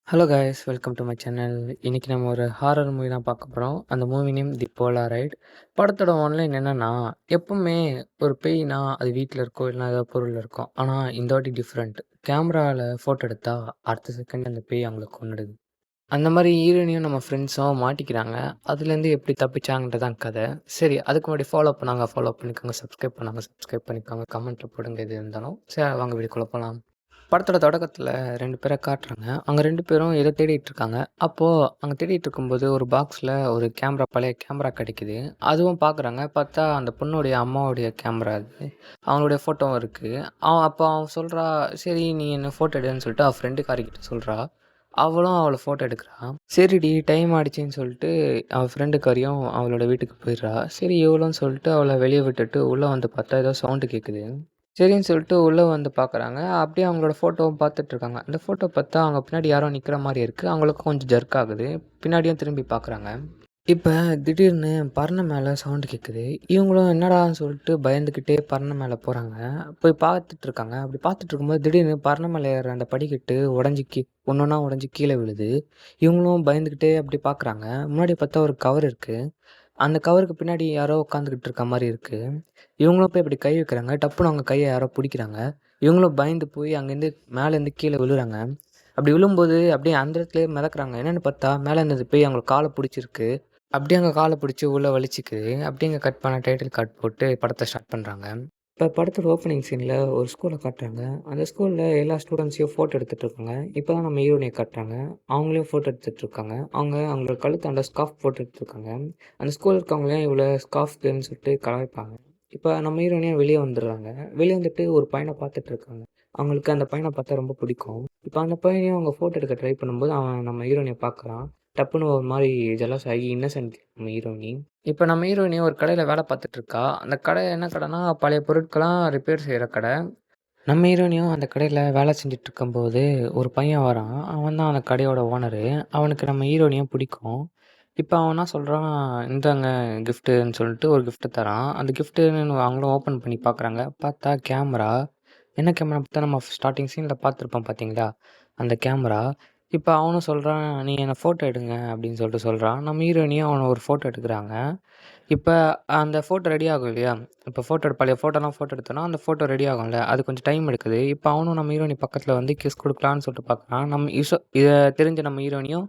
Hello guys, welcome to my channel. இன்னைக்கு நம்ம ஒரு ஹாரர் மூவி தான் பார்க்க போகிறோம். அந்த மூவி நேம் தி போலாரைட். படத்தோட ஒன்லைன் என்னன்னா, எப்பவுமே ஒரு பேய்னா அது வீட்டில் இருக்கும், இல்லைனா ஏதாவது பொருள் இருக்கும். ஆனால் இந்த வாட்டி டிஃப்ரெண்ட். கேமராவில் ஃபோட்டோ எடுத்தா அடுத்த செகண்ட் அந்த பேய் அவங்கள கொன்னுடுது. அந்த மாதிரி ஹீரோயினையும் நம்ம ஃப்ரெண்ட்ஸும் மாட்டிக்கிறாங்க. அதுலேருந்து எப்படி தப்பிச்சாங்கன்றது தான் கதை. சரி, அதுக்கு முன்னாடி ஃபாலோ பண்ணிக்கோங்க, சப்ஸ்கிரைப் பண்ணிக்கோங்க, கமெண்ட்டில் போடுங்க எது இருந்தாலும். சரி, வாங்க வீடியோக்குள்ள போகலாம். படத்தோட தொடக்கத்துல 2 பேர காட்டுறாங்க. அவங்க 2 பேரும் ஏதோ தேடிட்டு இருக்காங்க. அப்போ அங்க தேடிட்டு இருக்கும்போது ஒரு பாக்ஸ்ல ஒரு கேமரா, பழைய கேமரா கிடைக்குது. அதுவும் பார்க்குறாங்க. பார்த்தா அந்த பொண்ணுடைய அம்மாவுடைய கேமரா அது. அவங்களுடைய ஃபோட்டோவும் இருக்கு. அப்போ அவ சொல்றா, "சரி நீ என்ன ஃபோட்டோ எடுன்னு" சொல்லிட்டு அவ ஃப்ரெண்டுக்காரிக்கிட்ட சொல்றா. அவளும் அவள ஃபோட்டோ எடுக்குறா. சரிடி டைம் ஆயிடுச்சுன்னு சொல்லிட்டு அவ ஃப்ரெண்டுக்காரியும் அவளோட வீட்டுக்கு போயிடுறா. சரி இவளும் சொல்லிட்டு அவள வெளிய விட்டுட்டு உள்ள வந்து பார்த்தா ஏதோ சவுண்ட் கேட்குது. சரின்னு சொல்லிட்டு உள்ள வந்து பார்க்குறாங்க. அப்படியே அவங்களோட ஃபோட்டோவும் பார்த்துட்ருக்காங்க. அந்த ஃபோட்டோ பார்த்தா அவங்க பின்னாடி யாரோ நிக்கிற மாரி இருக்கு. அவங்களுக்கும் கொஞ்சம் ஜர்க் ஆகுது. பின்னாடியும் திரும்பி பார்க்குறாங்க. இப்ப திடீர்னு பரண மேல சவுண்ட் கேட்குது. இவங்களும் என்னடான்னு சொல்லிட்டு பயந்துக்கிட்டே பரண மேல போறாங்க. போய் பார்த்துட்ருக்காங்க. அப்படி பார்த்துட்ருக்கும்போது திடீர்னு பரண மேல ஏறுற அந்த படிக்கட்டு உடைஞ்சு ஒண்ணொன்னா உடைஞ்சு கீழ விழுது. இவங்களும் பயந்துக்கிட்டே அப்படி பார்க்குறாங்க. முன்னாடி பார்த்தா ஒரு கவர் இருக்கு. அந்த கவருக்கு பின்னாடி யாரோ உட்காந்துக்கிட்டு இருக்க மாரி இருக்கு. இவங்களும் போய் இப்படி கை வைக்கிறாங்க. டப்புனு அவங்க கைய யாரோ புடிக்கிறாங்க. இவங்களும் பயந்து போய் அங்கேருந்து மேலேருந்து கீழ விழுறாங்க. அப்படி விழும்போது அப்படியே அந்த இடத்துலயே மிதக்குறாங்க. என்னன்னு பார்த்தா மேல இருந்தது பேய் அவங்க கால புடிச்சிருக்கு. அப்படியே அவங்க கால புடிச்சு உள்ள வலிச்சுக்குது. அப்படியே அங்க கட் பண்ண டைட்டில் கார்ட் போட்டு படத்த ஸ்டார்ட் பண்றாங்க. இப்ப படத்தோட ஓப்பனிங் சீன்ல ஒரு ஸ்கூல காட்டுறாங்க. அந்த ஸ்கூல்ல எல்லா ஸ்டூடண்ட்ஸையும் ஃபோட்டோ எடுத்துட்டு இருக்காங்க. இப்ப தான் நம்ம ஹீரோயினிய காட்டுறாங்க. அவங்களையும் ஃபோட்டோ எடுத்துட்டு இருக்காங்க. அவங்க அவங்களோட கழுத்தாண்ட ஸ்கார்ஃப் போட்டுட்டு இருக்காங்க. அந்த ஸ்கூல்ல இருக்கவங்களையும் இவள ஸ்கார்ஃப் கேர்ள்ன்னு சொல்லிட்டு கலாய்ப்பாங்க. இப்ப நம்ம ஹீரோயினியும் வெளிய வந்துடுறாங்க. வெளிய வந்துட்டு ஒரு பையன பார்த்துட்டு இருக்காங்க. அவங்களுக்கு அந்த பையன பார்த்தா ரொம்ப பிடிக்கும். இப்ப அந்த பையனையும் அவங்க ஃபோட்டோ எடுக்க ட்ரை பண்ணும்போது, அவன் நம்ம ஹீரோயினிய பார்க்குறான். டப்புனு ஒரு மாரி ஜெலஸ் ஆகி இன்னசென்ட் நம்ம ஹீரோயினி. இப்ப நம்ம ஹீரோயினி ஒரு கடையில வேல பார்த்துட்டு இருக்கா. அந்த கடை என்ன கடைன்னா, பழைய பொருட்கள்லாம் ரிப்பேர் செய்ற கடை. நம்ம ஹீரோயினியும் அந்த கடையில வேலை செஞ்சுட்டு இருக்கும்போது, ஒரு பையன் வரான். அவன் தான் அந்த கடையோட ஓனரு. அவனுக்கு நம்ம ஹீரோயினிய பிடிக்கும். இப்ப அவன் என்ன சொல்றான், "இந்தாங்க கிஃப்ட்டுன்னு" சொல்லிட்டு ஒரு கிஃப்ட் தரான். அந்த கிஃப்ட்டுன்னு அவங்களும் ஓப்பன் பண்ணி பார்க்குறாங்க. பார்த்தா கேமரா. என்ன கேமரா பார்த்தா நம்ம ஸ்டார்ட்டிங் சீன்ல பார்த்துருப்போம் பார்த்தீங்களா? அந்த கேமரா. இப்ப அவனும் சொல்றான், "நீ என்ன ஃபோட்டோ எடுங்க" அப்படின்னு சொல்லிட்டு சொல்றான். நம்ம ஹீரோயினியும் அவன ஒரு ஃபோட்டோ எடுக்குறாங்க. இப்ப அந்த ஃபோட்டோ ரெடி ஆகும் இல்லையா? இப்ப பழைய ஃபோட்டோ எடுத்தோம்னா, அந்த ஃபோட்டோ ரெடி ஆகும்ல. அது கொஞ்சம் டைம் எடுக்குது. இப்ப அவனும் நம்ம ஹீரோயினி பக்கத்துல வந்து கிஸ் குடுக்கலான்னு சொல்லிட்டு பார்க்குறான். இத தெரிஞ்ச நம்ம ஹீரோயினியும்,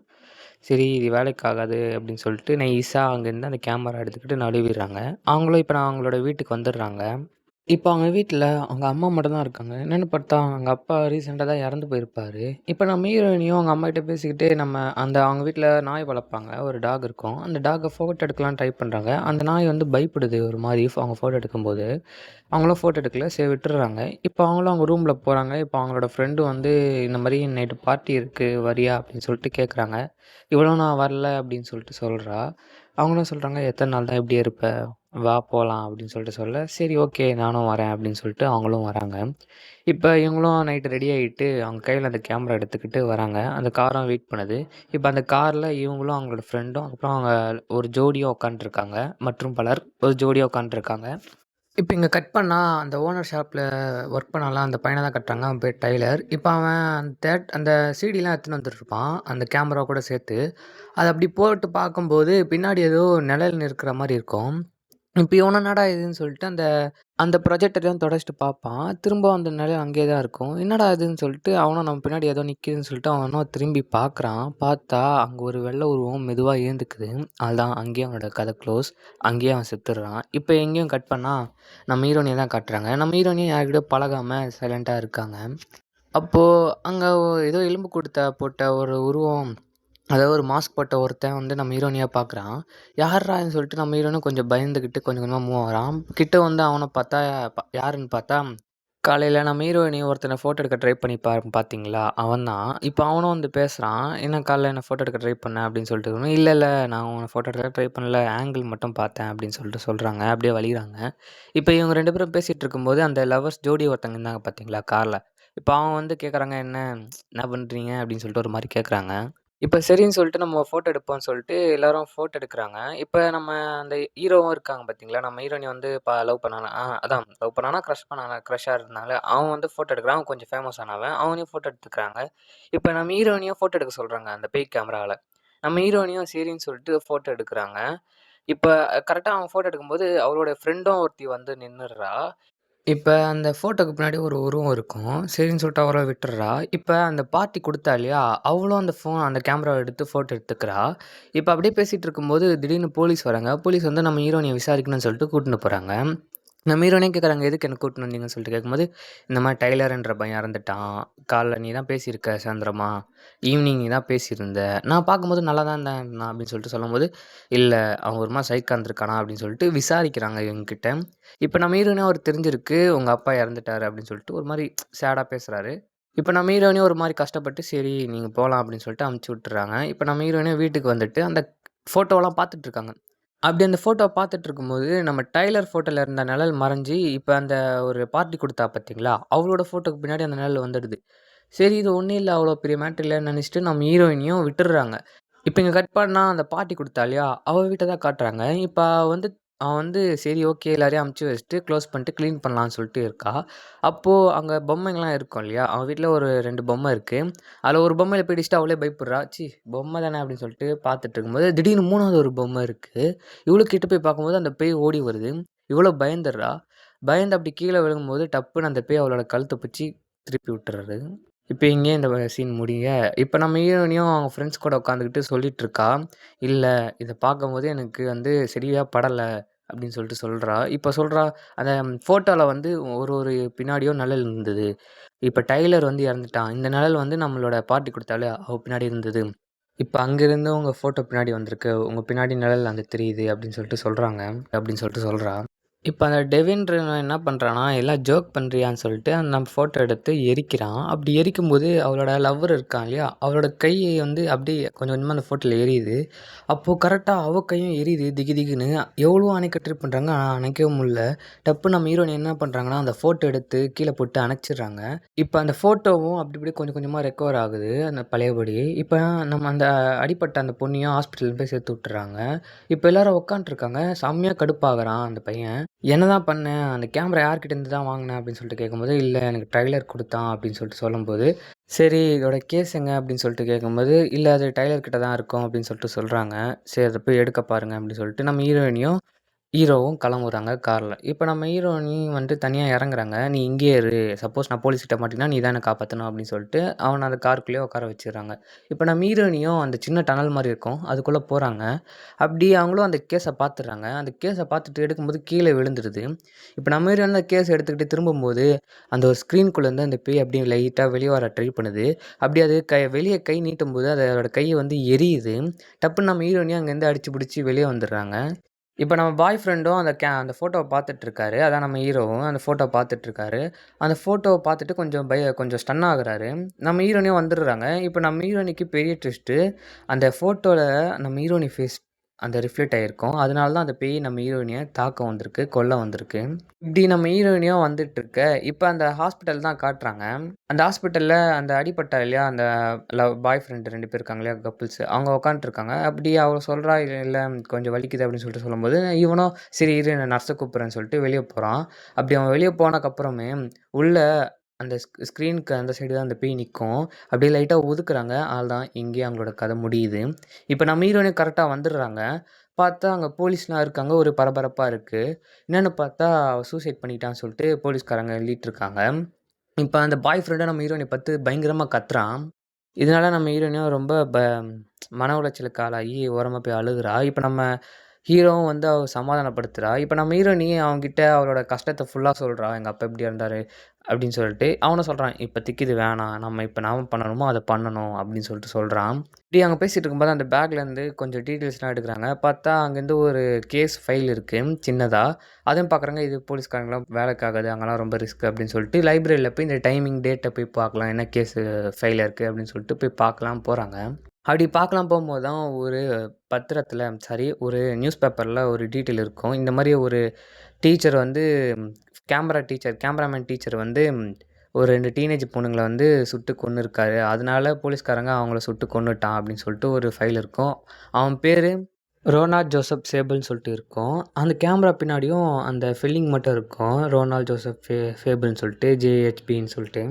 சரி இது வேலைக்கு ஆகாது அப்படின்னு சொல்லிட்டு நைஸா அங்கேருந்து அந்த கேமரா எடுத்துக்கிட்டு நழுவிடுறாங்க. அவங்களும் இப்ப அவங்களோட வீட்டுக்கு வந்துடுறாங்க. இப்ப அவங்க வீட்ல அவங்க அம்மா மட்டும் தான் இருக்காங்க. என்னன்னு பார்த்தா, அவங்க அப்பா ரீசென்ட்டா தான் இறந்து போயிருப்பாரு. இப்ப நம்ம ஹீரோயினியும் அவங்க அம்மாகிட்ட பேசிக்கிட்டே அவங்க வீட்ல நாய் வளர்ப்பாங்க. ஒரு டாக் இருக்கும். அந்த டாக்க ஃபோட்டோ எடுக்கலான்னு ட்ரை பண்றாங்க. அந்த நாய் வந்து பயப்படுது ஒரு மாரி அவங்க ஃபோட்டோ எடுக்கும்போது. அவங்களும் ஃபோட்டோ எடுக்கல. சரி விட்டுர்றாங்க. இப்ப அவங்களும் அவங்க ரூம்ல போறாங்க. இப்ப அவங்களோட ஃப்ரெண்டு வந்து இந்த மாரி நைட்டு பார்ட்டி இருக்கு வரியா? அப்படின்னு சொல்லிட்டு கேட்குறாங்க. இவளும் நான் வரல அப்படின்னு சொல்லிட்டு சொல்றா. அவங்களும் சொல்றாங்க, "எத்தன நாள் தான் இப்படியே இருப்ப? வா போலாம்" அப்படின்னு சொல்லிட்டு சொல்ல, "சரி ஓகே நானும் வரேன்" அப்படின்னு சொல்லிட்டு அவங்களும் வராங்க. இப்ப இவங்களும் நைட்டு ரெடி ஆயிட்டு அவங்க கையில அந்த கேமரா எடுத்துக்கிட்டு வராங்க. அந்த காரும் வெயிட் பண்ணுது. இப்ப அந்த கார்ல இவங்களும் அவங்களோட ஃப்ரெண்டும் அப்புறம் அவங்க ஒரு ஜோடியா உட்காந்துருக்காங்க. மற்றும் பலர் ஒரு ஜோடியா உட்காந்துருக்காங்க. இப்ப இங்க கட் பண்ணா, அந்த ஓனர் ஷாப்ல ஒர்க் பண்ணான்ல, அந்த பையன தான் காட்டுறாங்க. அவன் பேர் டைலர். இப்ப அவன் அந்த சிடிலாம் எடுத்துன்னு வந்துட்டுருப்பான். அந்த கேமரா கூட சேர்த்து. அத அப்படி போட்டு பார்க்கும்போது, பின்னாடி ஏதோ நிழல் இருக்கிற மாரி இருக்கும். இப்ப இவனும் என்னடா இதுன்னு சொல்லிட்டு அந்த அந்த ப்ரொஜெக்டரையும் தொடைச்சுட்டு பார்ப்பான். திரும்ப அந்த நிழல் அங்கேயே தான் இருக்கும். என்னடா இதுன்னு சொல்லிட்டு அவனும் நம்ம பின்னாடி ஏதோ நிக்குதுன்னு சொல்லிட்டு அவனும் திரும்பி பார்க்குறான். பார்த்தா அங்க ஒரு வெள்ள உருவம் மெதுவா ஏந்துக்குது. அதான் அங்கேயே அவனோட கதை க்ளோஸ். அங்கேயே அவன் செத்துடுறான். இப்ப எங்கேயும் கட் பண்ணா, நம்ம ஹீரோயினிய தான் காட்டுறாங்க. நம்ம ஹீரோயினியும் யார்கிட்டயோ பழகாம சைலன்ட்டா இருக்காங்க. அப்போ அங்க ஏதோ எலும்பு கூடு போட்ட ஒரு உருவம், அதாவது ஒரு மாஸ்க் போட்ட ஒருத்தன் வந்து நம்ம ஹீரோயினிய பார்க்குறான். யார்றா இதுன்னு சொல்லிட்டு நம்ம ஹீரோயினும் கொஞ்சம் பயந்துகிட்டு கொஞ்சம் கொஞ்சமா மூவ் ஆகுறான். கிட்ட வந்து அவன பார்த்தா யாருன்னு பார்த்தா, காலையில நம்ம ஹீரோயினி ஒருத்தன ஃபோட்டோ எடுக்க ட்ரை பண்ணி பார்த்தீங்களா? அவன் தான். இப்ப அவனும் வந்து பேசுறான். "என்ன காலைல என்ன ஃபோட்டோ எடுக்க ட்ரை பண்ண?" அப்படின்னு சொல்லிட்டு. "இல்ல, இல்ல நான் உன்ன ஃபோட்டோ எடுக்க ட்ரை பண்ணல. ஆங்கிள் மட்டும் பார்த்தேன்" அப்படின்னு சொல்லிட்டு சொல்றாங்க. அப்படியே வலியுறாங்க. இப்ப இவங்க 2 பேரும் பேசிட்டு இருக்கும்போது, அந்த லவர்ஸ் ஜோடி ஒருத்தவங்க இருந்தாங்க பார்த்தீங்களா? கார்ல. இப்ப அவன் வந்து கேட்குறாங்க, "என்ன பண்றீங்க?" அப்படின்னு சொல்லிட்டு ஒரு மாரி கேட்குறாங்க. இப்ப சரின்னு சொல்லிட்டு நம்ம ஃபோட்டோ எடுப்போம்ன்னு சொல்லிட்டு எல்லாரும் ஃபோட்டோ எடுக்குறாங்க. இப்ப நம்ம அந்த ஹீரோவும் இருக்காங்க பார்த்தீங்களா, நம்ம ஹீரோயின வந்து லவ் பண்ணானா அதான் லவ் பண்ணானா, கிரஷ் பண்ணானா கிரஷ்ஷா இருந்தான்ல, அவன் வந்து ஃபோட்டோ எடுக்குறான். அவன் கொஞ்சம் ஃபேமஸ் ஆனவன். அவனையும் ஃபோட்டோ எடுத்துக்கிறாங்க. இப்ப நம்ம ஹீரோயினையும் ஃபோட்டோ எடுக்க சொல்றாங்க, அந்த பேய் கேமரால. நம்ம ஹீரோயினையும் சரின்னு சொல்லிட்டு ஃபோட்டோ எடுக்குறாங்க. இப்ப கரெக்ட்டா அவன் ஃபோட்டோ எடுக்கும்போது, அவளோட ஃப்ரெண்டும் ஒருத்தி வந்து நின்னுடுறா. இப்ப அந்த ஃபோட்டோக்கு பின்னாடி ஒரு உருவம் இருக்கும். சரின்னு சொல்லிட்டு அவள விட்டுர்றா. இப்ப அந்த பார்ட்டி குடுத்தா இல்லையா? அவளும் அந்த கேமராவ எடுத்து ஃபோட்டோ எடுத்துக்கிறா. இப்ப அப்படியே பேசிட்டு இருக்கும்போது, திடீர்னு போலீஸ் வராங்க. போலீஸ் வந்து நம்ம ஹீரோயினிய விசாரிக்கணும்னு சொல்லிட்டு கூட்டின்னு போறாங்க. நம்ம ஹீரோயினே கேட்குறாங்க, "எதுக்கு என்ன கூட்டின்னு வந்தீங்கன்னு?" சொல்லிட்டு கேட்கும்போது, "இந்த மாரி டைலர்ன்ற பையன் இறந்துட்டான். காலைல நீ தான் பேசியிருக்க சாயந்தரமா. ஈவினிங் நீ தான் பேசியிருந்த. நான் பார்க்கும்போது நல்லா தான் இருந்தான்" அப்படின்னு சொல்லிட்டு சொல்லும்போது, "இல்ல அவன் ஒரு மாரி சைக்கா இருந்திருக்கானா?" அப்படின்னு சொல்லிட்டு விசாரிக்கிறாங்க இவங்ககிட்ட. இப்ப நம்ம ஹீரோயின அவருக்கு தெரிஞ்சிருக்கு, உங்க அப்பா இறந்துட்டாரு அப்படின்னு சொல்லிட்டு ஒரு மாரி சேடா பேசுறாரு. இப்ப நம்ம ஹீரோயினும் ஒரு மாரி கஷ்டப்பட்டு, சரி நீங்க போலாம் அப்படின்னு சொல்லிட்டு அனுப்பிச்சு விட்டுர்றாங்க. இப்ப நம்ம ஹீரோயினும் வீட்டுக்கு வந்துட்டு அந்த ஃபோட்டோலாம் பார்த்துட்டு இருக்காங்க. அப்படி அந்த ஃபோட்டோ பார்த்துட்டு இருக்கும்போது, நம்ம டைலர் ஃபோட்டோல இருந்த நிழல் மறைஞ்சு, இப்ப அந்த ஒரு பார்ட்டி குடுத்தா பார்த்தீங்களா, அவளோட ஃபோட்டோக்கு பின்னாடி அந்த நிழல் வந்துடுது. சரி இது ஒண்ணும் இல்ல, அவ்வளோ பெரிய மேட்டர் இல்லன்னு நெனைச்சுட்டு நம்ம ஹீரோயினையும் விட்டுர்றாங்க. இப்ப இங்க கட் பண்ணா அந்த பாட்டி குடுத்தா இல்லையா? அவ வீட்ட தான் காட்டுறாங்க. இப்ப அவ வந்து சரி ஓகே எல்லாரையும் அனுப்பிச்சு வச்சுட்டு, க்ளோஸ் பண்ணிட்டு கிளீன் பண்ணலான்னு சொல்லிட்டு இருக்கா. அப்போ அங்க பொம்மைங்கலாம் இருக்கும் இல்லையா? அவ வீட்ல ஒரு 2 பொம்மை இருக்கு. அதுல ஒரு பொம்மையில போய் இடிச்சுட்டு அவளே பயப்படுறா. பொம்மை தானே அப்படின்னு சொல்லிட்டு பார்த்துட்டு இருக்கும்போது, திடீர்னு 3வது ஒரு பொம்மை இருக்கு. இவளும் கிட்ட போய் பார்க்கும்போது அந்த பேய் ஓடி வருது. இவளும் பயந்துர்றா. பயந்து அப்படி கீழ விழுகும்போது டப்புன்னு அந்த பேய் அவளோட கழுத்த பிடிச்சு திருப்பி விட்டுர்றது. இப்ப இங்கேயே இந்த சீன் முடிய, இப்ப நம்ம ஹீரோயினியும் அவங்க ஃப்ரெண்ட்ஸ் கூட உட்காந்துக்கிட்டு சொல்லிட்டுருக்கா. "இல்ல, இத பார்க்கும்போது எனக்கு வந்து சரியா படல." அப்படின்னு சொல்லிட்டு சொல்றா. இப்ப சொல்றா, "அந்த ஃபோட்டோல வந்து ஒரு ஒரு பின்னாடியும் நிழல் இருந்தது. இப்ப டைலர் வந்து இறந்துட்டான். இந்த நிழல் வந்து நம்மளோட பாட்டி குடுத்தால, அவ பின்னாடி இருந்தது. இப்ப அங்கிருந்து உங்க ஃபோட்டோ பின்னாடி வந்திருக்கு. உங்க பின்னாடி நிழல் அங்க தெரியுது." அப்படின்னு சொல்லிட்டு சொல்றாங்க. அப்படின்னு சொல்லிட்டு சொல்றா. இப்ப அந்த டெவின்றவன் என்ன பண்றான்னா, எல்லாம் ஜோக் பண்றியான்னு சொல்லிட்டு நம்ம ஃபோட்டோ எடுத்து எரிக்கிறான். அப்படி எரிக்கும்போது அவளோட லவ்வர் இருக்கான் இல்லையா? அவளோட கை வந்து அப்படியே கொஞ்சம் கொஞ்சமா அந்த ஃபோட்டோல எரியுது. அப்போ கரெக்ட்டா அவ கையும் எரியுது திகு திகுன்னு. எவ்வளவோ அணைக்க ட்ரை பண்றாங்க. ஆனா அணைக்கவே முடியல. டப்புன்னு நம்ம ஹீரோயின் என்ன பண்றாங்கன்னா, அந்த ஃபோட்டோ எடுத்து கீழ போட்டு அணைச்சிடுறாங்க. இப்ப அந்த ஃபோட்டோவும் அப்படி இப்படி கொஞ்சம் கொஞ்சமா ரெக்கவர் ஆகுது. அந்த பழையபடி. இப்ப நம்ம அந்த அடிபட்ட அந்த பொண்ணையும் ஹாஸ்பிட்டல் போய் சேர்த்து விட்டுர்றாங்க. இப்ப எல்லாரும் உட்காந்துட்டுருக்காங்க. செம்மையா கடுப்பாகுறான் அந்த பையன். "என்னதான் பண்ண? அந்த கேமரா யார்கிட்டேருந்து தான் வாங்குன?" அப்படின்னு சொல்லிட்டு கேட்கும்போது, "இல்ல எனக்கு டைலர் குடுத்தான்." அப்படின்னு சொல்லிட்டு சொல்லும்போது, "சரி இதோட கேஸ் எங்க?" அப்படின்னு சொல்லிட்டு கேட்கும்போது, "இல்ல அது டைலர் கிட்ட தான் இருக்கும்." அப்படின்னு சொல்லிட்டு சொல்றாங்க. "சரி அத போய் எடுக்க பாருங்க." அப்படின்னு சொல்லிட்டு நம்ம ஹீரோயினையும் ஹீரோவும் கிளம்புறாங்க கார்ல. இப்ப நம்ம ஹீரோயினி வந்துட்டு தனியா இறங்குறாங்க. "நீ இங்கேயே இரு. சப்போஸ் நான் போலீஸ் கிட்ட மாட்டினா நீ தான் என்ன காப்பாத்தணும்." அப்படின்னு சொல்லிட்டு அவன அந்த காருக்குள்ளேயே உட்கார வச்சுர்றாங்க. இப்ப நம்ம ஹீரோயினியும் அந்த சின்ன டனல் மாரி இருக்கும். அதுக்குள்ள போறாங்க. அப்படி அவங்களும் அந்த கேஸ பார்த்துர்றாங்க. அந்த கேஸ பார்த்துட்டு எடுக்கும்போது கீழ விழுந்துருது. இப்ப நம்ம ஹீரோயின் அந்த கேஸ எடுத்துக்கிட்டு திரும்பும்போது, அந்த ஒரு ஸ்க்ரீன்குள்ளேருந்து அந்த பேய் அப்படியே லைட்டா வெளிய வர ட்ரை பண்ணுது. அப்படி அது வெளிய கை நீட்டும்போது அதோட கை வந்து எரியுது. டப்புன்னு நம்ம ஹீரோயினியும் அங்கேருந்து அடிச்சு புடிச்சு வெளிய வந்துர்றாங்க. இப்ப நம்ம பாய் ஃப்ரெண்டும் அந்த ஃபோட்டோவ பார்த்துட்டுருக்காரு. அதான் நம்ம ஹீரோவும் அந்த ஃபோட்டோவ பார்த்துட்டுருக்காரு. அந்த ஃபோட்டோவ பார்த்துட்டு கொஞ்சம் ஸ்டன் ஆகுறாரு. நம்ம ஹீரோயினியும் வந்துடுறாங்க. இப்ப நம்ம ஹீரோயினிக்கு பெரிய ட்விஸ்ட்டு, அந்த ஃபோட்டோல நம்ம ஹீரோயினி ஃபேஸ் அந்த ரிஃப்ளெக்ட் ஆயிருக்கும். அதனால தான் அந்த பேய் நம்ம ஹீரோயினிய தாக்க வந்திருக்கு, கொல்ல வந்திருக்கு. இப்படி நம்ம ஹீரோயினியும் வந்துட்டுருக்க, இப்ப அந்த ஹாஸ்பிட்டல் தான் காட்டுறாங்க. அந்த ஹாஸ்பிட்டல்ல அந்த அடிபட்டா இல்லையா? அந்த பாய் ஃப்ரெண்ட் 2 பேர் இருக்காங்க இல்லையா? கப்பிள்ஸ் அவங்க உட்காந்துட்டுருக்காங்க. அப்படி அவ சொல்றா, "இல்ல கொஞ்சம் வலிக்குது." அப்படின்னு சொல்லிட்டு சொல்லும்போது, இவனும் சரி இரு நான் நர்ஸ கூப்பிடுறேன்னு சொல்லிட்டு வெளிய போறான். அப்படி அவன் வெளிய போனக்கப்புறமே, உள்ள அந்த ஸ்க்ரீனுக்கு அந்த சைடு தான் அந்த பேய் நிக்கும். அப்படியே லைட்டா ஒதுக்குறாங்க. அவ்வளதான் இங்கேயே அவங்களோட கதை முடியுது. இப்ப நம்ம ஹீரோயினும் கரெக்ட்டா வந்துடுறாங்க. பார்த்தா அங்க போலீஸ்லாம் இருக்காங்க. ஒரு பரபரப்பா இருக்கு. என்னன்னு பார்த்தா, அவ சூசைட் பண்ணிட்டான்னு சொல்லிட்டு போலீஸ்காரங்க எழுதிட்டுருக்காங்க. இப்ப அந்த பாய் ஃப்ரெண்டும் நம்ம ஹீரோயின பார்த்து பயங்கரமா கத்துறான். இதனால நம்ம ஹீரோயினும் ரொம்ப மன உளைச்சலுக்கு ஆளாகி ஓரமா போய் அழுகுறா. இப்ப நம்ம ஹீரோவும் வந்து அவ சமாதானப்படுத்துறா. இப்ப நம்ம ஹீரோயினி அவன்கிட்ட அவளோட கஷ்டத்த ஃபுல்லா சொல்றா. "எங்க அப்பா இப்படி இருந்தாரு." அப்படின்னு சொல்லிட்டு. அவனும் சொல்றான், "இப்போதைக்கு இது வேணாம். நாம பண்ணணுமோ அத பண்ணணும்." அப்படின்னு சொல்லிட்டு சொல்றான். இப்படி அங்க பேசிட்டு இருக்கும்போது அந்த பேக்லேருந்து கொஞ்சம் டீட்டெயில்ஸ்லாம் எடுக்குறாங்க. பார்த்தா அங்கேருந்து ஒரு கேஸ் ஃபைல் இருக்கு சின்னதா. அதுவும் பார்க்குறாங்க இது போலீஸ்காரங்கலாம் வேலைக்கு ஆகாது. அங்கலாம் ரொம்ப ரிஸ்க் அப்படின்னு சொல்லிட்டு லைப்ரரியில போய் இந்த டைமிங், டேட்ட போய் பார்க்கலாம். என்ன கேஸு ஃபைல்ல இருக்கு அப்படின்னு சொல்லிட்டு போய் பார்க்கலாம் போறாங்க. அப்படி பார்க்கலாம் போம்போது தான் ஒரு பத்திரத்தில ஒரு நியூஸ் பேப்பர்ல ஒரு டீட்டெயில் இருக்கும். இந்த மாரி ஒரு டீச்சர் வந்து கேமராமேன் டீச்சர் வந்து ஒரு 2 டீனேஜ் பொண்ணுங்கள வந்து சுட்டு கொன்னுருக்காரு. அதனால போலீஸ்காரங்க அவங்கள சுட்டு கொன்னுட்டான் அப்படின்னு சொல்லிட்டு ஒரு ஃபைல் இருக்கும். அவன் பேரு ரோனால்ட் ஜோசப் சேபிள்ன்னு சொல்லிட்டு இருக்கும். அந்த கேமரா பின்னாடியும் அந்த ஃபில்லிங் மட்டும் இருக்கும். ரோனால்ட் ஜோசப் ஃபேபிள்ன்னு சொல்லிட்டு ஜேஹெச்பின்னு சொல்லிட்டு.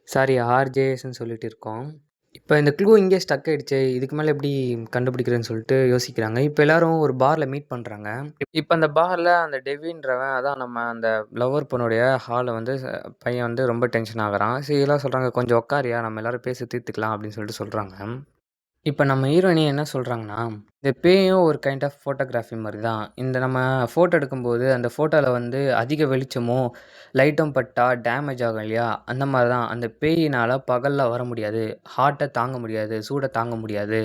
சாரி ஆர்ஜேஎஸ்ன்னு சொல்லிட்டு இருக்கும். இப்ப இந்த க்ளூ இங்கேயே ஸ்டக் ஆயிடுச்சே! இதுக்கு மேல எப்படி கண்டுபிடிக்கிறதுன்னு சொல்லிட்டு யோசிக்கிறாங்க. இப்ப எல்லாரும் ஒரு பார்ல மீட் பண்றாங்க. இப்ப அந்த பார்ல அந்த டெவின்றவன் அதான் நம்ம அந்த லவ்வர் பொண்ணுடைய ஹால வந்து பையன் வந்து ரொம்ப டென்ஷன் ஆகுறான். சரி எல்லாம் சொல்றாங்க, "கொஞ்சம் உட்காருயா, நம்ம எல்லாரும் பேசி தீர்த்துக்கலாம்" அப்படின்னு சொல்லிட்டு சொல்றாங்க. இப்ப நம்ம ஹீரோயினி என்ன சொல்றாங்கன்னா, இந்த பேயும் ஒரு கைண்ட் ஆஃப் ஃபோட்டோகிராஃபி மாரி தான். இந்த நம்ம ஃபோட்டோ எடுக்கும்போது, அந்த ஃபோட்டோல வந்து அதிக வெளிச்சமோ, லைட்டும் பட்டா டேமேஜ் ஆகும் இல்லையா? அந்த மாரி தான். அந்த பேயினால பகல்ல வர முடியாது. ஹாட்ட தாங்க முடியாது. சூட தாங்க முடியாது.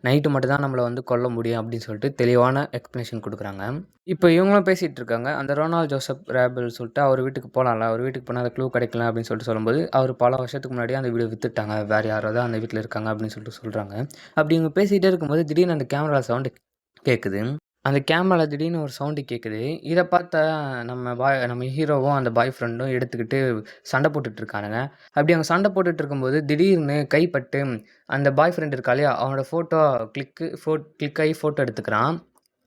நைட்டு மட்டும் தான் நம்மள வந்து கொல்ல முடியும் அப்படின்னு சொல்லிட்டு தெளிவான எக்ஸ்ப்ளனேஷன் குடுக்குறாங்க. இப்ப இவங்களும் பேசிட்டு இருக்காங்க. அந்த ரொனால்ட் ஜோசப் ரேபிள் சொல்லிட்டு அவர் வீட்டுக்கு போலாம்ல. அவர் வீட்டுக்கு போனா அந்த க்ளூ கிடைக்கல அப்படின்னு சொல்லிட்டு சொல்லும்போது, அவரு பல வருஷத்துக்கு முன்னாடியே அந்த வீட வித்துட்டாங்க. வேற யாரோ தான் அந்த வீட்ல இருக்காங்க அப்படின்னு சொல்லிட்டு சொல்றாங்க. அப்படி இவங்க பேசிட்டே இருக்கும்போது திடீர்னு அந்த கேமரா சவுண்ட் கேட்குது. அந்த கேமரால திடீர்னு ஒரு சவுண்ட் கேட்குது. இத பார்த்த நம்ம ஹீரோவும், அந்த பாய் ஃப்ரெண்டும் எடுத்துக்கிட்டு சண்டை போட்டுட்டு இருக்கானுங்க. அப்படி அவங்க சண்டை போட்டுட்டு இருக்கும்போது, திடீர்னு கைப்பட்டு அந்த பாய் ஃப்ரெண்ட் இருக்கா இல்லையா? அவனோட ஃபோட்டோ கிளிக் ஆகி ஃபோட்டோ எடுத்துக்கிறான்.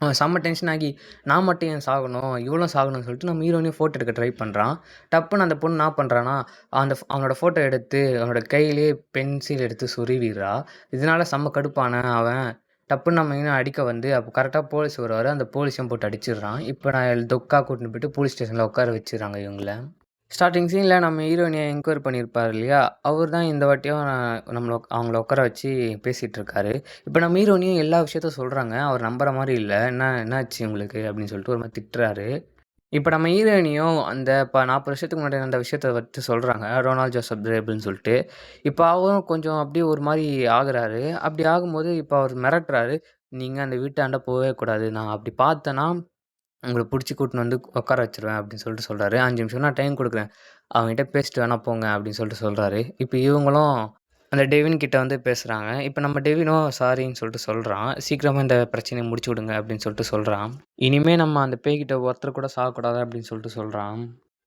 அவன் செம்ம டென்ஷன் ஆகி, "நான் மட்டும் ஏன் சாகணும்? இவளும் சாகணும்னு" சொல்லிட்டு நம்ம ஹீரோயினையும் ஃபோட்டோ எடுக்க ட்ரை பண்றான். டப்புன்னு அந்த பொண்ணு என்னா பண்றான்னா, அவனோட ஃபோட்டோ எடுத்து அவனோட கையிலேயே பென்சில் எடுத்து சொருவிர்றா. இதனால செம்ம கடுப்பான அவன், டப்புன்னு நம்ம ஹீரோயின அடிக்க வந்து, அப்போ கரெக்ட்டா போலீஸ் வருவாரு. அந்த போலீஸையும் போட்டு அடிச்சிடுறான். இப்ப நான் தொக்கா கூட்டின்னு போயிட்டு போலீஸ் ஸ்டேஷன்ல உட்கார வச்சுர்றாங்க இவங்கள. ஸ்டார்ட்டிங் சீன்ல நம்ம ஹீரோயினிய என்கொயரி பண்ணியிருப்பாரு இல்லையா? அவர் தான் இந்த வாட்டியும் அவங்கள உட்கார வச்சு பேசிட்டு இருக்காரு. இப்ப நம்ம ஹீரோயினியும் எல்லா விஷயத்தையும் சொல்றாங்க. அவர் நம்புற மாரி இல்ல. என்னாச்சு உங்களுக்கு?" அப்படின்னு சொல்லிட்டு ஒரு மாரி திட்டுறாரு. இப்ப நம்ம ஹீரோயினியும் அந்த 40 வருஷத்துக்கு முன்னாடி நடந்த விஷயத்த வச்சு சொல்றாங்க. ரொனால்ட் ஜோசப் ரேபிள்ன்னு சொல்லிட்டு. இப்ப அவரும் கொஞ்சம் அப்படியே ஒரு மாரி ஆகுறாரு. அப்படி ஆகும்போது இப்ப அவர் மிரட்டுறாரு. "நீங்க அந்த வீட்டாண்ட போவே கூடாது. நான் அப்படி பார்த்தேன்னா உங்கள புடிச்சு கூட்டின்னு வந்து உட்கார வச்சுருவேன்" அப்படின்னு சொல்லிட்டு சொல்றாரு. 5 நிமிஷம் நான் டைம் குடுக்குறேன். அவன்கிட்ட பேசிட்டு வேணா போங்க அப்படின்னு சொல்லிட்டு சொல்றாரு. இப்ப இவங்களும் அந்த டெவின் கிட்ட வந்து பேசுறாங்க. இப்ப நம்ம டெவினும் சாரின்னு சொல்லிட்டு சொல்றான். "சீக்கிரமா இந்த பிரச்சனைய முடிச்சு விடுங்க" அப்படின்னு சொல்லிட்டு சொல்றான். இனிமே நம்ம அந்த பேய்கிட்ட ஒருத்தர் கூட சாகக்கூடாது அப்படின்னு சொல்லிட்டு சொல்றான்.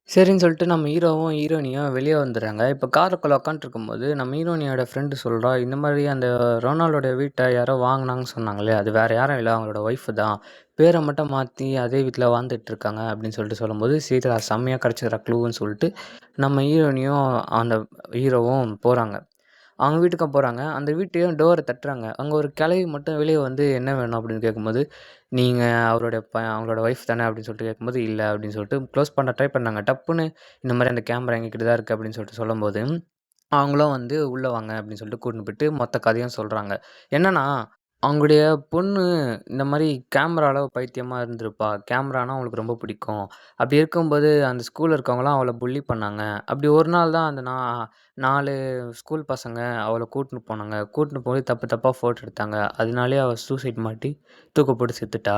சரின்னு சொல்லிட்டு நம்ம ஹீரோவும், ஹீரோயினியும் வெளிய வந்துர்றாங்க. இப்ப காருக்குள்ள உட்காந்துட்டுருக்கும்போது, நம்ம ஹீரோயினியோட ஃப்ரெண்டு சொல்றா, இந்த மாரி அந்த ரொனால்டோட வீட்ட யாரோ வாங்குனாங்கன்னு சொன்னாங்களே, அது வேற யாரும் இல்ல அவங்களோட ஒய்ஃப் தான். பேர மட்டும் மாத்தி அதே வீட்ல வாழ்ந்துட்டுருக்காங்க அப்படின்னு சொல்லிட்டு சொல்லும்போது, சரிடா செம்மையா கிடைச்சதுடா க்ளூன்னு சொல்லிட்டு, நம்ம ஹீரோயினியும், அந்த ஹீரோவும் போறாங்க. அவங்க வீட்டுக்கும் போறாங்க. அந்த வீட்டையும் டோர தட்டுறாங்க. அங்க ஒரு கிழவி மட்டும் வெளிய வந்து "என்ன வேணும்?" அப்படின்னு கேட்கும்போது, "நீங்க அவங்களோட ஒய்ஃப் தானே?" அப்படின்னு சொல்லிட்டு கேட்கும்போது, "இல்ல" அப்படின்னு சொல்லிட்டு க்ளோஸ் பண்ண ட்ரை பண்ணாங்க. டப்புன்னு இந்த மாரி அந்த கேமரா எங்ககிட்ட தான் இருக்கு அப்படின்னு சொல்லிட்டு சொல்லும்போது, அவங்களும் வந்து "உள்ள வாங்க" அப்படின்னு சொல்லிட்டு கூட்டின்னு போயிட்டு மொத்த கதையும் சொல்றாங்க. என்னன்னா, அவங்களுடைய பொண்ணு இந்த மாரி கேமரால பைத்தியமா இருந்திருப்பா. கேமரானா அவங்களுக்கு ரொம்ப பிடிக்கும். அப்படி இருக்கும்போது அந்த ஸ்கூல்ல இருக்கவங்கலாம் அவள புல்லி பண்ணாங்க. அப்படி ஒரு நாள் தான் அந்த 4 ஸ்கூல் பசங்க அவள கூட்டின்னு போனாங்க. கூட்டின்னு போய் தப்பு தப்பா ஃபோட்டோ எடுத்தாங்க. அதனாலேயே அவ சூசைட் மாட்டி தூக்கு போட்டு செத்துட்டா.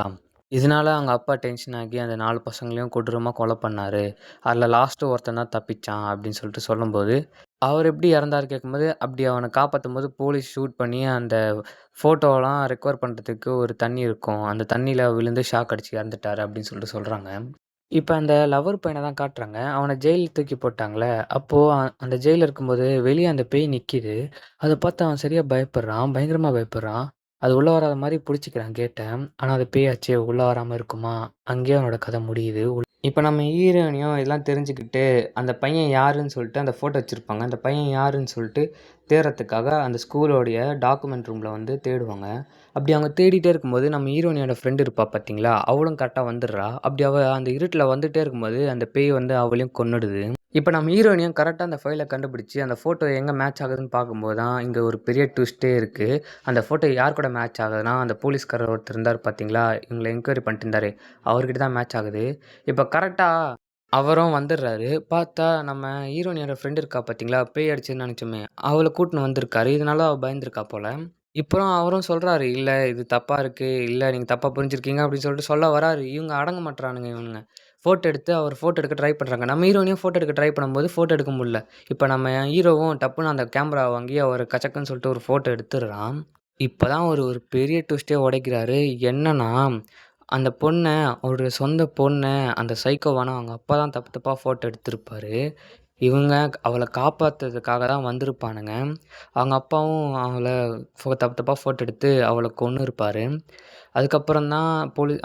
இதனால அவங்க அப்பா டென்ஷன் ஆகி அந்த 4 பசங்களையும் கொடூரமா கொலை பண்ணாரு. அதில லாஸ்ட்டு ஒருத்தன் தான் தப்பிச்சான் அப்படின்னு சொல்லிட்டு சொல்லும்போது, அவர் எப்படி இறந்தாரு கேட்கும்போது, அப்படி அவன காப்பாத்தும்போது போலீஸ் ஷூட் பண்ணி அந்த ஃபோட்டோலாம் ரெக்கவர் பண்றதுக்கு ஒரு தண்ணி இருக்கும். அந்த தண்ணீல விழுந்து ஷாக் அடிச்சு இறந்துட்டாரு அப்படின்னு சொல்லிட்டு சொல்றாங்க. இப்ப அந்த லவ்வர் பையன தான் காட்டுறாங்க. அவன ஜெயில்ல தூக்கி போட்டாங்கல்ல, அப்போ அந்த ஜெயில்ல இருக்கும்போது வெளிய அந்த பேய் நிக்கிது. அத பார்த்து அவன் சரியா பயப்படுறான். பயங்கரமா பயப்படுறான். அது உள்ள வராத மாரி புடிச்சுக்கிறான் கேட்ட. ஆனா அது பேயாச்சே உள்ள வராம இருக்குமா? அங்கேயே அவனோட கதை முடியுது. இப்ப நம்ம ஹீரோயினியும் இதெல்லாம் தெரிஞ்சுக்கிட்டு, அந்த பையன் யாருன்னு சொல்லிட்டு அந்த ஃபோட்டோ வச்சிருப்பாங்க. அந்த பையன் யாருன்னு சொல்லிட்டு தேடுறதுக்காக அந்த ஸ்கூலோடைய டாக்குமெண்ட் ரூம்ல வந்து தேடுவாங்க. அப்படி அவங்க தேடிட்டே இருக்கும்போது, நம்ம ஹீரோயினியோட ஃப்ரெண்ட் இருப்பா பார்த்தீங்களா? அவளும் கரெக்ட்டா வந்துடுறா. அப்படி அவ அந்த இருட்டுல வந்துட்டே இருக்கும்போது, அந்த பேய் வந்து அவளையும் கொன்னுடுது. இப்ப நம்ம ஹீரோயினியும் கரெக்ட்டா அந்த ஃபைல கண்டுபிடிச்சு, அந்த ஃபோட்டோ எங்க மேட்ச் ஆகுதுன்னு பார்க்கும்போது தான், இங்க ஒரு பெரிய ட்விஸ்ட்டே இருக்கு. அந்த ஃபோட்டோ யார் கூட மேட்ச் ஆகுதுன்னா, அந்த போலீஸ்காரர் ஒருத்தர் இருந்தாரு பார்த்தீங்களா? இவங்கள என்கொயரி பண்ணிட்டு இருந்தாரே, அவர்கிட்ட தான் மேட்ச் ஆகுது. இப்ப கரெக்ட்டா அவரும் வந்துடுறாரு. பார்த்தா நம்ம ஹீரோயினியோட ஃப்ரெண்ட் இருக்கா பார்த்தீங்களா? பேய் அடிச்சதுன்னு நெனச்சோமே, அவள கூட்டின்னு வந்திருக்காரு. இதனால அவ பயந்துருக்கா போல. இப்பறம் அவரும் சொல்றாரு, "இல்ல இது தப்பா இருக்கு. இல்ல நீங்க தப்பா புரிஞ்சிருக்கீங்க" அப்படின்னு சொல்லிட்டு சொல்ல வராரு. இவங்க அடங்க மாட்றானுங்க இவனுங்க. ஃபோட்டோ எடுக்க ட்ரை பண்றாங்க. நம்ம ஹீரோயினியும் ஃபோட்டோ எடுக்க ட்ரை பண்ணும்போது, ஃபோட்டோ எடுக்க முடியல. இப்ப நம்ம ஹீரோவும் டப்புன்னு அந்த கேமராவ வாங்கி அவரு கச்சக்குன்னு சொல்லிட்டு ஒரு ஃபோட்டோ எடுத்துடுறான். இப்ப தான் ஒரு ஒரு பெரிய ட்விஸ்ட்டே உடைக்கிறாரு. என்னன்னா, அந்த பொண்ண அவருடைய சொந்த பொண்ண அந்த சைக்கோவான அவங்க அப்பா தான் தப்பு தப்பா ஃபோட்டோ எடுத்திருப்பாரு. இவங்க அவள காப்பாத்துறதுக்காக தான் வந்திருப்பானுங்க. அவங்க அப்பாவும் அவள தப்பு தப்பா ஃபோட்டோ எடுத்து அவள கொன்னுருப்பாரு. அதுக்கப்புறம் தான்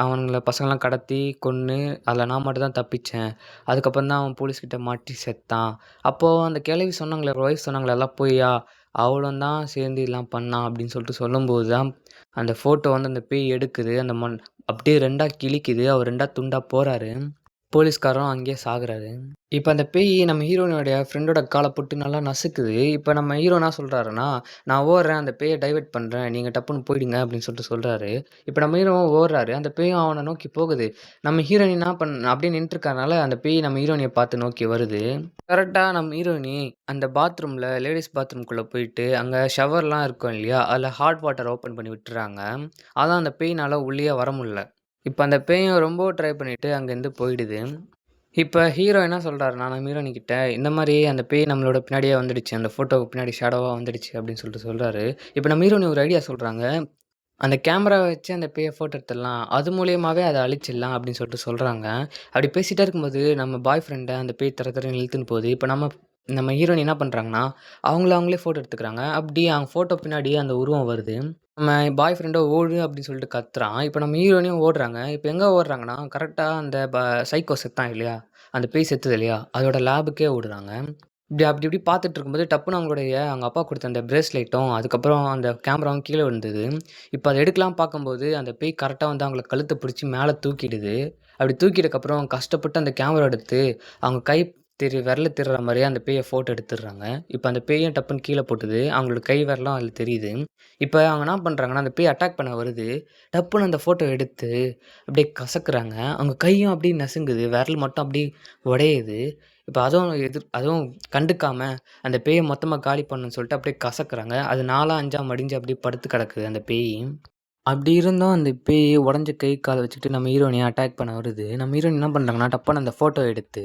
அவனுங்கள பசங்கலாம் கடத்தி, கொன்னு அதில நான் மட்டும் தான் தப்பிச்சேன். அதுக்கப்புறம் தான் அவன் போலீஸ்கிட்ட மாட்டி செத்தான். அப்போ அந்த கிழவி சொன்னாங்களே, ஒய்ஃப் சொன்னாங்களே அதெல்லாம் பொய்யா? அவளும் தான் சேர்ந்து எல்லாம் பண்ணா அப்படின்னு சொல்லிட்டு சொல்லும்போது தான், அந்த ஃபோட்டோ வந்து அந்த பேய் எடுக்குது. அந்த அப்படியே 2ஆ கிழிக்குது. அவர் 2ஆ துண்டா போறாரு. போலீஸ்காரரும் அங்கேயே சாகுறாரு. இப்ப அந்த பேய் நம்ம ஹீரோயினுடைய ஃப்ரெண்டோட கால போட்டு நல்லா நசுக்குது. இப்ப நம்ம ஹீரோ என்ன சொல்றாருன்னா, "நான் ஓடுறேன். அந்த பேய டைவர்ட் பண்றேன். நீங்க டப்புன்னு போயிடுங்க" அப்படின்னு சொல்லிட்டு சொல்றாரு. இப்ப நம்ம ஹீரோவும் ஓடுறாரு. அந்த பேயும் அவன நோக்கி போகுது. நம்ம ஹீரோயின் என்ன அப்படியே நின்னுட்டுருக்கறனால, அந்த பேய் நம்ம ஹீரோயினிய பார்த்து நோக்கி வருது. கரெக்ட்டா நம்ம ஹீரோயினி அந்த பாத்ரூம்ல லேடீஸ் பாத்ரூம்குள்ள போயிட்டு, அங்க ஷவர்லாம் இருக்கும் இல்லையா? அதுல ஹாட் வாட்டர் ஓப்பன் பண்ணி விட்டுர்றாங்க. அதான் அந்த பேயினால உள்ளயே வர முடியல. இப்ப அந்த பேயும் ரொம்ப ட்ரை பண்ணிட்டு அங்கேருந்து போயிடுது. இப்ப ஹீரோ என்ன சொல்றாருன்னா, நம்ம ஹீரோயினி கிட்ட, இந்த மாரி அந்த பேய் நம்மளோட பின்னாடியே வந்துடுச்சு. அந்த ஃபோட்டோவுக்கு பின்னாடி ஷேடோவா வந்துடுச்சு அப்படின்னு சொல்லிட்டு சொல்றாரு. இப்ப நம்ம ஹீரோயினி ஒரு ஐடியா சொல்றாங்க. அந்த கேமராவ வச்சு அந்த பேய ஃபோட்டோ எடுத்துடலாம். அது மூலியமாவே அத அழிச்சிடலாம் அப்படின்னு சொல்லிட்டு சொல்றாங்க. அப்படி பேசிட்டே இருக்கும்போது, நம்ம பாய் ஃப்ரெண்ட அந்த பேய் தர தரன்னு இழுத்துன்னு போகுது. இப்ப நம்ம நம்ம ஹீரோயின் என்ன பண்றாங்கன்னா, அவங்களே ஃபோட்டோ எடுத்துக்கிறாங்க. அப்படி அவங்க ஃபோட்டோ பின்னாடி அந்த உருவம் வருது. நம்ம பாய் ஃப்ரெண்டோ ஓடு அப்படின்னு சொல்லிட்டு கத்துறான். இப்ப நம்ம ஹீரோயினியும் ஓடுறாங்க. இப்ப எங்க ஓடுறாங்கன்னா, கரெக்ட்டா அந்த சைக்கோ செத்தான் இல்லையா? அந்த பேய் செத்தது இல்லையா? அதோட லேபுக்கே ஓடுறாங்க. அப்படி இப்படி பார்த்துட்டு இருக்கும்போது டப்புனு அவங்க அப்பா குடுத்த அந்த பிரேஸ்லெட்டும், அதுக்கப்புறம் அந்த கேமராவும் கீழ விழுந்தது. இப்ப அத எடுக்கலாம் பார்க்கும்போது, அந்த பேய் கரெக்ட்டா வந்து அவங்கள கழுத்த பிடிச்சு மேல தூக்கிடுது. அப்படி தூக்கிட்டதுக்கப்புறம் கஷ்டப்பட்டு அந்த கேமரா எடுத்து, அவங்க கை விரலு தெரிற மாரியே அந்த பேய ஃபோட்டோ எடுத்துடுறாங்க. இப்ப அந்த பேயும் டப்புன்னு கீழ போட்டுது. அவங்களோட கை விரலும் அதில தெரியுது. இப்ப அவங்க என்ன பண்றாங்கன்னா, அந்த பேய் அட்டாக் பண்ண வருது. டப்புனு அந்த ஃபோட்டோ எடுத்து அப்படியே கசக்குறாங்க. அவங்க கையும் அப்படியே நசுங்குது. விரல் மட்டும் அப்படியே உடையுது. இப்ப அதுவும் கண்டுக்காம அந்த பேய மொத்தமா காலி பண்ணணும்னு சொல்லிட்டு அப்படியே கசக்குறாங்க. அது 4ஆ 5ஆ மடிஞ்சு அப்படியே படுத்து கிடக்குது அந்த பேயி. அப்படி இருந்தும் அந்த பேய் உடைஞ்ச கை, கால வச்சுக்கிட்டு நம்ம ஹீரோயினிய அட்டாக் பண்ண வருது. நம்ம ஹீரோயின் என்ன பண்றாங்கன்னா, டப்புனு அந்த ஃபோட்டோ எடுத்து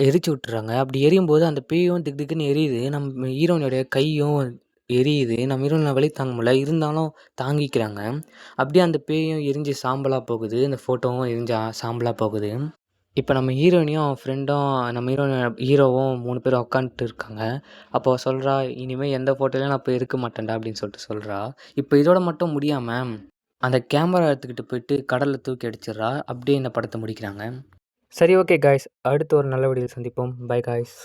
எரிச்சு விட்டுர்றாங்க. அப்படி எரியும்போது அந்த பேயும் திக் திக்குன்னு எரியுது. நம்ம ஹீரோயினுடைய கையும் எரியுது. நம்ம ஹீரோயினால வலி தாங்க முடியல. இருந்தாலும் தாங்கிக்கிறாங்க. அப்படியே அந்த பேயும் எரிஞ்சு சாம்பலா போகுது. இந்த ஃபோட்டோவும் எரிஞ்சு சாம்பலா போகுது. இப்ப நம்ம ஹீரோயினியும், அவன் ஃப்ரெண்டும் நம்ம ஹீரோவும் 3 பேரும் உட்காந்துட்டு இருக்காங்க. அப்போ அவ சொல்றா, "இனிமே எந்த ஃபோட்டோலயும் நான் போய் இருக்க மாட்டேன்டா" அப்படின்னு சொல்லிட்டு சொல்றா. இப்ப இதோட மட்டும் முடியாம, அந்த கேமரா எடுத்துக்கிட்டு போயிட்டு கடல்ல தூக்கி அடிச்சிடுறா. அப்படியே இந்த படத்த முடிக்கிறாங்க. சரி, ஓகே காய்ஸ். அடுத்து ஒரு நல்ல வீடியோல சந்திப்போம். By guys.